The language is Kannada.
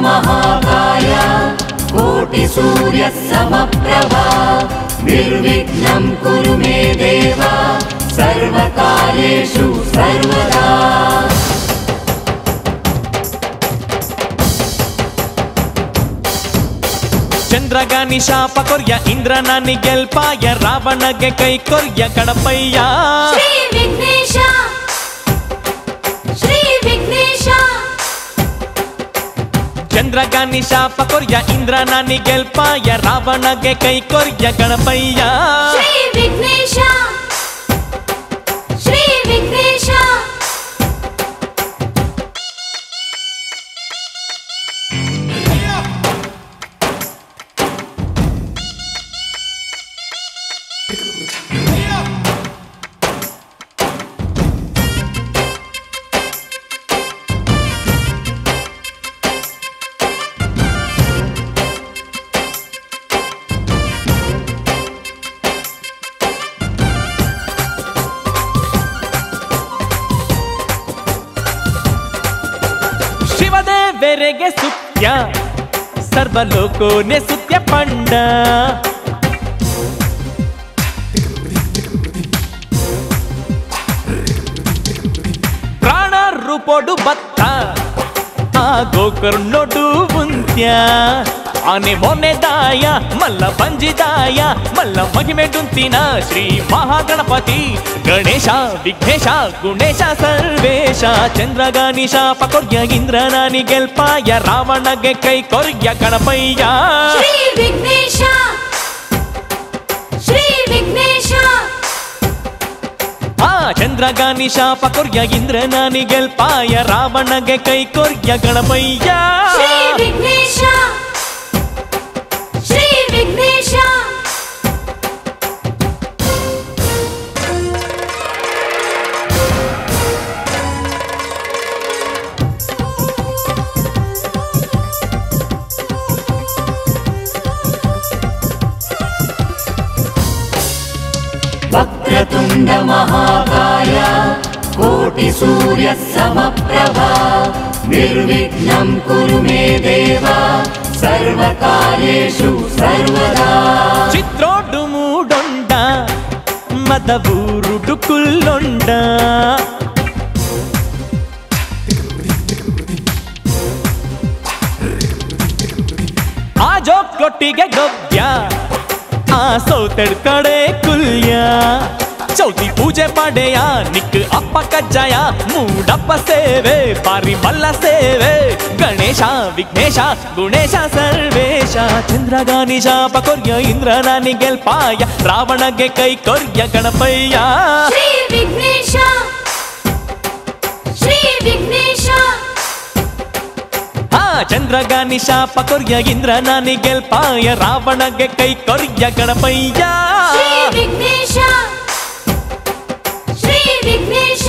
महाकाय कोटिसूर्यसमप्रभा निर्विघ्नं कुरु मे देव सर्वकार्येषु सर्वदा। ಚಂದ್ರಗಾನಿ ಶಾಪ ಕೊರ್ಯ ಇಂದ್ರನಾನಿ ಗೆಲ್ಪಾಯ ರಾವಣಗೆ ಕೈ ಕೊರ್ಯ ಗಣಪಯ್ಯ ಶ್ರೀ ವಿಘ್ನೇಶ ಶ್ರೀ ವಿಘ್ನೇಶ ಚಂದ್ರಗಾನಿ ಶಾಪ ಕೊರ್ಯ ಇಂದ್ರನಾನಿ ಗೆಲ್ಪಾಯ ರಾವಣಗೆ ಕೈ ಕೊರ್ಯ ಗಣಪಯ್ಯ ಶ್ರೀ ವಿಘ್ನೇಶ ಶ್ರೀ ವಿಘ್ನೇಶ ಶಿವದೇವರಿಗೆ ಸುತ್ಯ ಸರ್ವಲೋಕೋನೆ ಸುತ್ಯ ಪಂಡ ಪ್ರಾಣ ರೂಪೋಡು ಬತ್ತ ಆ ಗೋಕರ್ಣೋಡು ಮುಂತ್ಯ ಆನೆ ಮೊನೆದಾಯ ಮಲ್ಲ ಬಂಜಿದಾಯ ಮಲ್ಲ ಮಹಿಮೆ ಡುಂತಿನ ಶ್ರೀ ಮಹಾಗಣಪತಿ ಗಣೇಶ ವಿಘ್ನೇಶ ಗುಣೇಶ ಸರ್ವೇಶ ಚಂದ್ರಗಾನಿ ಶಾಪ ಕೊರ್ಯ ಇಂದ್ರನಾನಿ ಗೆಲ್ಪಾಯ ರಾವಣಗೆ ಕೈ ಕೊರ್ಯ ಗಣಪಯ್ಯ ಶ್ರೀ ವಿಘ್ನೇಶ ಶ್ರೀ ವಿಘ್ನೇಶ ಆ ಚಂದ್ರಗಾನಿ ಶಾಪ ಕೊರ್ಯ ಇಂದ್ರನಾನಿ ಗೆಲ್ಪಾಯ ರಾವಣಗೆ ಕೈ ಕೊರ್ಯ ಗಣಪಯ್ಯ ಶ್ರೀ ವಿಘ್ನೇಶ ಶ್ರೀ ವಿಘ್ನೇಶ वक्रतुण्ड महाकाय कोटिसूर्यसमप्रभा निर्विघ्नं कुरु मे देव सर्वकार्येषु सर्वदा। ಚಿತ್ರೋಡು ಮೂಡೊಂಡ ಮದಬೂರುಡು ಕುಲ್ಲೊಂಡ ಆ ಜೋಕೊಟ್ಟಿಗೆ ಗವ್ಯ ಆ ಸೌತೆಡ್ ಕಡೆ ಕುಲ್ಯ ಚೌತಿ ಪೂಜೆ ಪಡೆಯ ನಿಕ್ ಅಪ್ಪ ಕಜ್ಜಾಯ ಮೂಡಪ್ಪ ಸೇವೆ ಬಾರಿ ಮಲ್ಲ ಸೇವೆ ಗಣೇಶ ವಿಘ್ನೇಶ ಗುಣೇಶ ಸರ್ವೇಶ ಚಂದ್ರಗಾನಿ ಶಾಪ ಕೊರ್ಯ ಇಂದ್ರನಾನಿ ಗೆಲ್ಪಾಯ ರಾವಣಗೆ ಕೈ ಕೊರ್ಯ ಗಣಪಯ್ಯ ಶ್ರೀ ವಿಘ್ನೇಶ ಶ್ರೀ ವಿಘ್ನೇಶ ಆ ಚಂದ್ರಗಾನಿ ಶಾಪ ಕೊರ್ಯ ಇಂದ್ರನಾನಿ ಗೆಲ್ಪಾಯ ರಾವಣಗೆ ಕೈ ಕೊರ್ಯ ಗಣಪಯ್ಯ ಶ್ರೀ ವಿಘ್ನೇಶ ಶ್ರೀ ವಿಘ್ನೇಶ